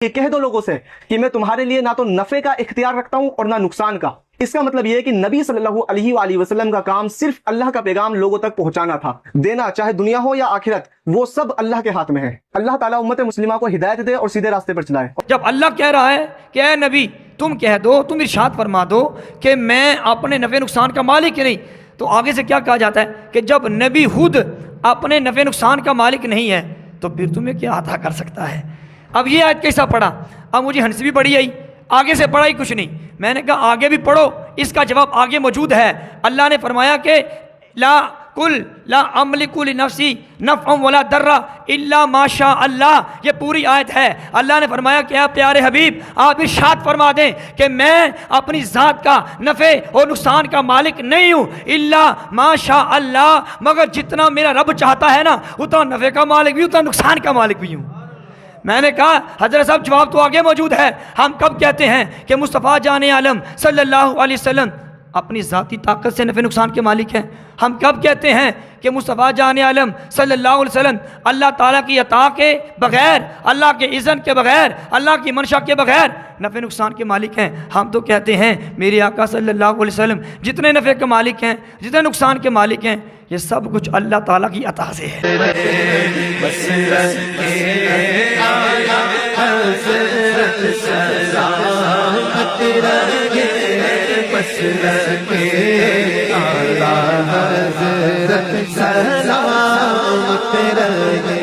یہ کہہ دو لوگوں سے کہ میں تمہارے لیے نہ تو نفع کا اختیار رکھتا ہوں اور نہ نقصان کا۔ اس کا مطلب یہ ہے کہ نبی صلی اللہ علیہ وآلہ وسلم کا کام صرف اللہ کا پیغام لوگوں تک پہنچانا تھا، دینا چاہے دنیا ہو یا آخرت، وہ سب اللہ کے ہاتھ میں ہے۔ اللہ تعالیٰ امت مسلمہ کو ہدایت دے اور سیدھے راستے پر چلائے۔ جب اللہ کہہ رہا ہے کہ اے نبی تم کہہ دو، تم ارشاد فرما دو کہ میں اپنے نفع نقصان کا مالک ہی نہیں، تو آگے سے کیا کہا جاتا ہے کہ جب نبی خود اپنے نفع نقصان کا مالک نہیں ہے تو پھر تمہیں کیا عطا کر سکتا ہے؟ اب یہ آیت کیسا پڑھا؟ اب مجھے ہنسی بھی پڑھی آئی، آگے سے پڑھا ہی کچھ نہیں۔ میں نے کہا آگے بھی پڑھو، اس کا جواب آگے موجود ہے۔ اللہ نے فرمایا کہ لا املک لنفسی نفعا ولا ضرا الا ما شاء اللہ، یہ پوری آیت ہے۔ اللہ نے فرمایا کہ آپ پیارے حبیب آپ ارشاد فرما دیں کہ میں اپنی ذات کا نفع اور نقصان کا مالک نہیں ہوں، الا ما شاء اللہ، مگر جتنا میرا رب چاہتا ہے نا اتنا نفع کا مالک بھی اتنا نقصان کا مالک بھی ہوں۔ میں نے کہا حضرت صاحب جواب تو آگے موجود ہے۔ ہم کب کہتے ہیں کہ مصطفیٰ جان عالم صلی اللہ علیہ وسلم اپنی ذاتی طاقت سے نفع نقصان کے مالک ہیں؟ ہم کب کہتے ہیں کہ مصطفیٰ جان عالم صلی اللہ علیہ وسلم اللہ تعالیٰ کی عطا کے بغیر، اللہ کے اذن کے بغیر، اللہ کی منشا کے بغیر نفع نقصان کے مالک ہیں؟ ہم تو کہتے ہیں میرے آقا صلی اللہ علیہ وسلم جتنے نفع کے مالک ہیں، جتنے نقصان کے مالک ہیں، یہ سب کچھ اللہ تعالیٰ کی عطا سے ہے۔ سلامت رہے